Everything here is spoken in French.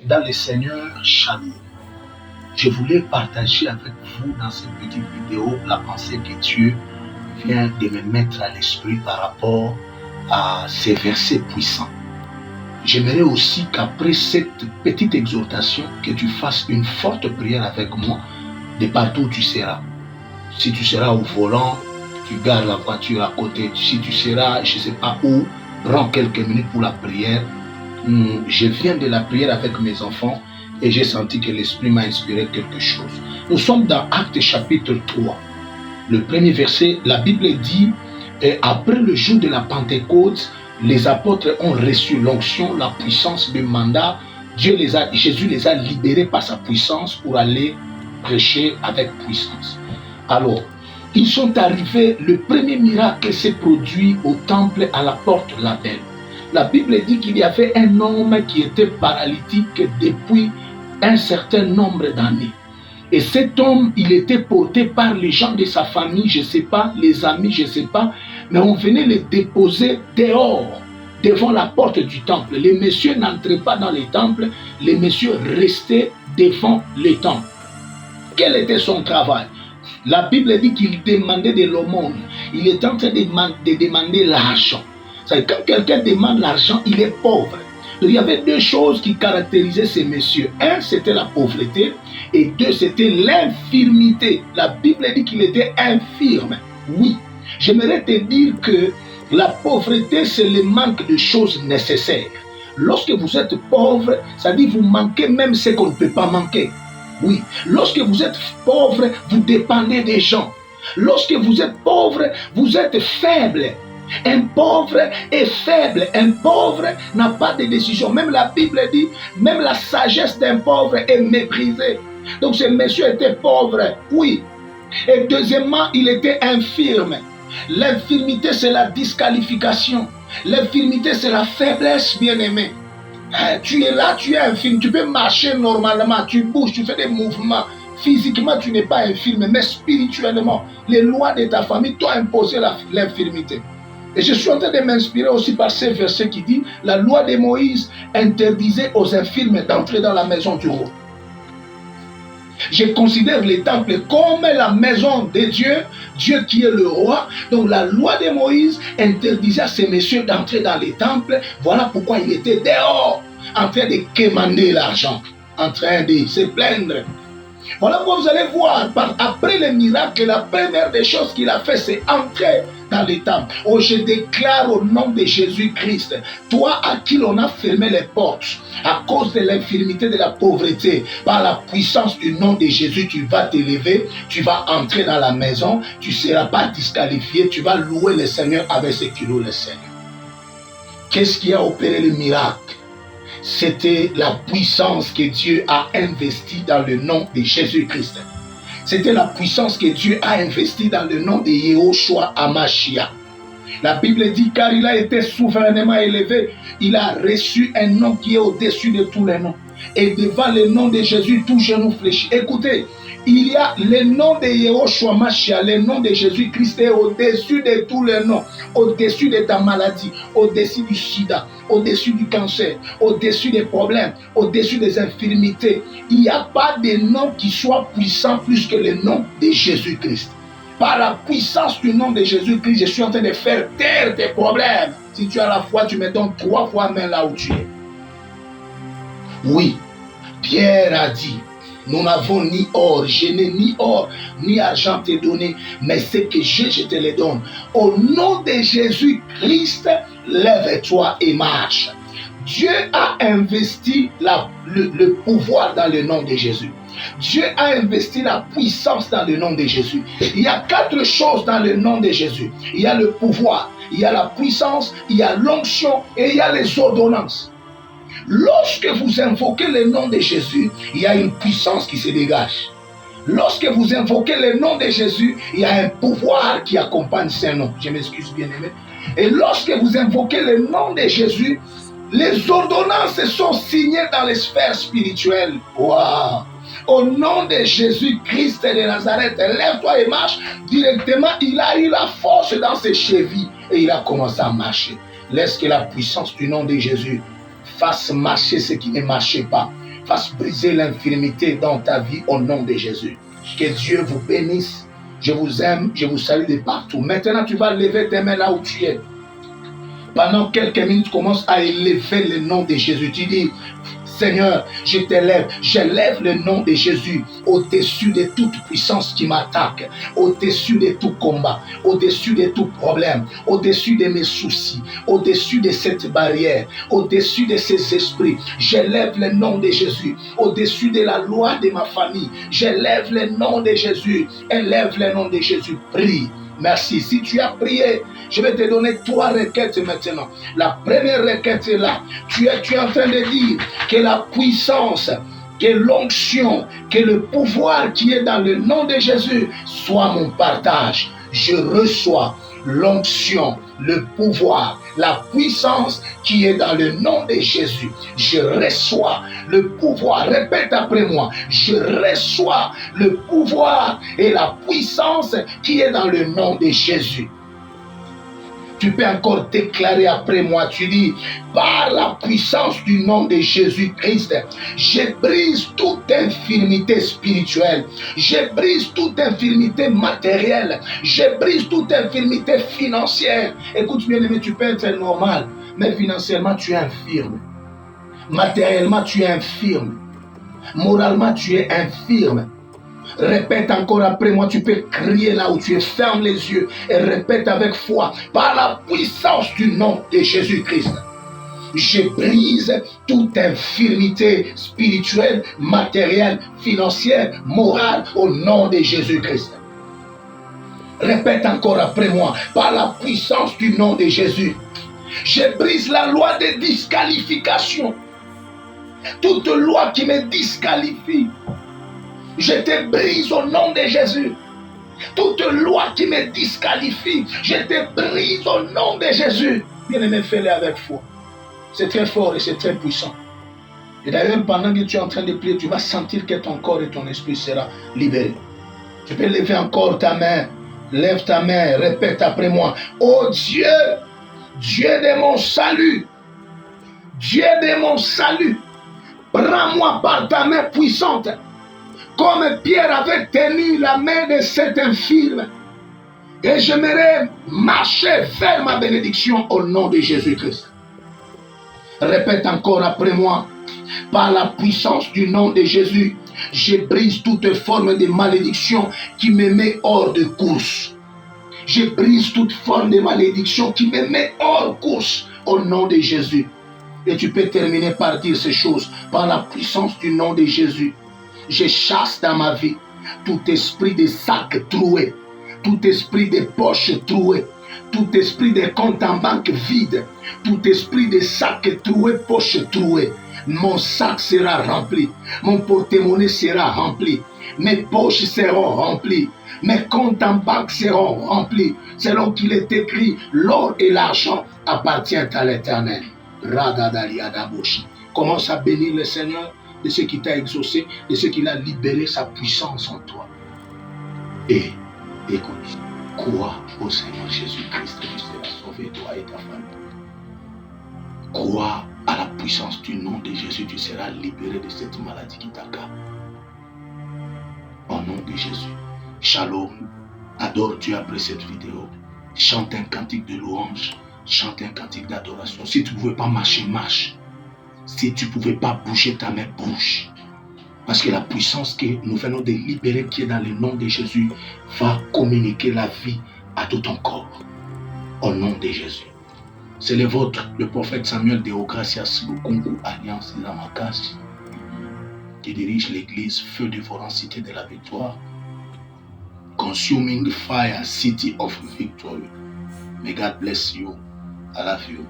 dans le Seigneur, Shalom. Je voulais partager avec vous dans cette petite vidéo la pensée que Dieu vient de me mettre à l'esprit par rapport à ces versets puissants. J'aimerais aussi qu'après cette petite exhortation, que tu fasses une forte prière avec moi de partout où tu seras. Si tu seras au volant, tu gardes la voiture à côté. Si tu seras, je ne sais pas où, prends quelques minutes pour la prière. Je viens de la prière avec mes enfants et j'ai senti que l'Esprit m'a inspiré quelque chose. Nous sommes dans Actes chapitre 3. Le premier verset, la Bible dit, après le jour de la Pentecôte, les apôtres ont reçu l'onction, la puissance, le mandat. Jésus les a libérés par sa puissance pour aller prêcher avec puissance. Alors, ils sont arrivés, le premier miracle s'est produit au temple à la porte de la Belle. La Bible dit qu'il y avait un homme qui était paralytique depuis un certain nombre d'années. Et cet homme, il était porté par les gens de sa famille, je ne sais pas, les amis, je ne sais pas, mais on venait le déposer dehors, devant la porte du temple. Les messieurs n'entraient pas dans les temples, les messieurs restaient devant les temples. Quel était son travail? La Bible dit qu'il demandait de l'aumône. Il est en train de demander l'argent. Quand quelqu'un demande l'argent, il est pauvre. Il y avait deux choses qui caractérisaient ces messieurs. Un, c'était la pauvreté, et deux, c'était l'infirmité. La Bible dit qu'il était infirme. Oui, j'aimerais te dire que la pauvreté, c'est le manque de choses nécessaires. Lorsque vous êtes pauvre, ça dit que vous manquez même ce qu'on ne peut pas manquer. Oui, lorsque vous êtes pauvre, vous dépendez des gens. Lorsque vous êtes pauvre, vous êtes faible. Un pauvre est faible. Un pauvre n'a pas de décision. Même la Bible dit, même la sagesse d'un pauvre est méprisée. Donc ce monsieur était pauvre, oui. Et deuxièmement, il était infirme. L'infirmité, c'est la disqualification. L'infirmité, c'est la faiblesse, bien-aimé. Tu es là, tu es infirme, tu peux marcher normalement, tu bouges, tu fais des mouvements. Physiquement, tu n'es pas infirme, mais spirituellement, les lois de ta famille t'ont imposé l'infirmité. Et je suis en train de m'inspirer aussi par ces versets qui disent la loi de Moïse interdisait aux infirmes d'entrer dans la maison du roi. Je considère les temples comme la maison de Dieu, Dieu qui est le roi. Donc la loi de Moïse interdisait à ces messieurs d'entrer dans les temples. Voilà pourquoi il était dehors, en train de quémander l'argent, en train de se plaindre. Voilà pourquoi vous allez voir, après le miracle, la première des choses qu'il a fait, c'est entrer dans les temples. Oh, je déclare au nom de Jésus-Christ, toi à qui l'on a fermé les portes, à cause de l'infirmité, de la pauvreté, par la puissance du nom de Jésus, tu vas t'élever, tu vas entrer dans la maison, tu ne seras pas disqualifié, tu vas louer le Seigneur avec ce qui loue le Seigneur. Qu'est-ce qui a opéré le miracle? C'était la puissance que Dieu a investie dans le nom de Jésus-Christ. C'était la puissance que Dieu a investie dans le nom de Yehoshua HaMashiach. La Bible dit, car il a été souverainement élevé, il a reçu un nom qui est au-dessus de tous les noms. Et devant le nom de Jésus, tout genou fléchit. Écoutez, il y a le nom de Yehoshua HaMashiach, le nom de Jésus-Christ est au-dessus de tous les noms, au-dessus de ta maladie, au-dessus du sida, au-dessus du cancer, au-dessus des problèmes, au-dessus des infirmités. Il n'y a pas de nom qui soit puissant plus que le nom de Jésus-Christ. Par la puissance du nom de Jésus-Christ, je suis en train de faire taire tes problèmes. Si tu as la foi, tu me donnes 3 fois main là où tu es. Oui, Pierre a dit, nous n'avons ni or, je n'ai ni or, ni argent à te donner, mais ce que j'ai, je te le donne. Au nom de Jésus-Christ, lève-toi et marche. Dieu a investi le pouvoir dans le nom de Jésus. Dieu a investi la puissance dans le nom de Jésus. Il y a 4 choses dans le nom de Jésus. Il y a le pouvoir, il y a la puissance, il y a l'onction et il y a les ordonnances. Lorsque vous invoquez le nom de Jésus, il y a une puissance qui se dégage. Lorsque vous invoquez le nom de Jésus, il y a un pouvoir qui accompagne ce nom. Je m'excuse bien aimé. Et lorsque vous invoquez le nom de Jésus, les ordonnances sont signées dans les sphères spirituelles. Waouh! Au nom de Jésus-Christ de Nazareth, lève-toi et marche. Directement, il a eu la force dans ses chevilles et il a commencé à marcher. Laisse que la puissance du nom de Jésus fasse marcher ce qui ne marchait pas. fasse briser l'infirmité dans ta vie au nom de Jésus. Que Dieu vous bénisse. Je vous aime, je vous salue de partout. Maintenant, tu vas lever tes mains là où tu es. Pendant quelques minutes, commence à élever le nom de Jésus. Tu dis, Seigneur, je t'élève, j'élève le nom de Jésus au-dessus de toute puissance qui m'attaque, au-dessus de tout combat, au-dessus de tout problème, au-dessus de mes soucis, au-dessus de cette barrière, au-dessus de ces esprits. J'élève le nom de Jésus au-dessus de la loi de ma famille. J'élève le nom de Jésus. Élève le nom de Jésus. Prie. Merci. Si tu as prié, je vais te donner 3 requêtes maintenant. La première requête est là. Tu es en train de dire que la puissance, que l'onction, que le pouvoir qui est dans le nom de Jésus soit mon partage. Je reçois l'onction, le pouvoir, la puissance qui est dans le nom de Jésus. Je reçois le pouvoir. Répète après moi. Je reçois le pouvoir et la puissance qui est dans le nom de Jésus. Tu peux encore déclarer après moi, tu dis, par la puissance du nom de Jésus-Christ, je brise toute infirmité spirituelle, je brise toute infirmité matérielle, je brise toute infirmité financière. Écoute bien aimé, tu peux être normal, mais financièrement tu es infirme, matériellement tu es infirme, moralement tu es infirme. Répète encore après moi, tu peux crier là où tu es, ferme les yeux et répète avec foi, par la puissance du nom de Jésus-Christ. Je brise toute infirmité spirituelle, matérielle, financière, morale au nom de Jésus-Christ. Répète encore après moi, par la puissance du nom de Jésus. Je brise la loi de disqualification. Toute loi qui me disqualifie, je te brise au nom de Jésus. Toute loi qui me disqualifie, je te brise au nom de Jésus. Bien-aimé, fais-le avec foi. C'est très fort et c'est très puissant. Et d'ailleurs, pendant que tu es en train de prier, tu vas sentir que ton corps et ton esprit seront libérés. Tu peux lever encore ta main. Lève ta main, répète après moi. Oh Dieu, Dieu de mon salut, Dieu de mon salut, prends-moi par ta main puissante. Comme Pierre avait tenu la main de cet infirme. Et j'aimerais marcher vers ma bénédiction au nom de Jésus-Christ. Répète encore après moi. Par la puissance du nom de Jésus, je brise toute forme de malédiction qui me met hors de course. Je brise toute forme de malédiction qui me met hors course au nom de Jésus. Et tu peux terminer par dire ces choses. Par la puissance du nom de Jésus, je chasse dans ma vie tout esprit de sac troué, tout esprit de poche troué, tout esprit de compte en banque vide, tout esprit de sac troué, poche trouée. Mon sac sera rempli, mon porte-monnaie sera rempli, mes poches seront remplies, mes comptes en banque seront remplis, selon qu'il est écrit, l'or et l'argent appartiennent à l'Éternel. Radadali Adaboshi. Commence à bénir le Seigneur de ce qui t'a exaucé, de ce qu'il a libéré sa puissance en toi. Et écoute, crois au Seigneur Jésus-Christ, tu seras sauvé, toi et ta famille. Crois à la puissance du nom de Jésus, tu seras libéré de cette maladie qui t'accable. Au nom de Jésus. Shalom. Adore Dieu après cette vidéo. Chante un cantique de louange. Chante un cantique d'adoration. Si tu ne pouvais pas marcher, marche. Si tu ne pouvais pas bouger ta main, bouge. Parce que la puissance que nous venons de libérer, qui est dans le nom de Jésus, va communiquer la vie à tout ton corps. Au nom de Jésus. C'est le vôtre, le prophète Samuel de Gracias Lukungu Alliance Lamakas, qui dirige l'église Feu dévorant Cité de la Victoire, Consuming Fire City of Victory. May God bless you. I love you.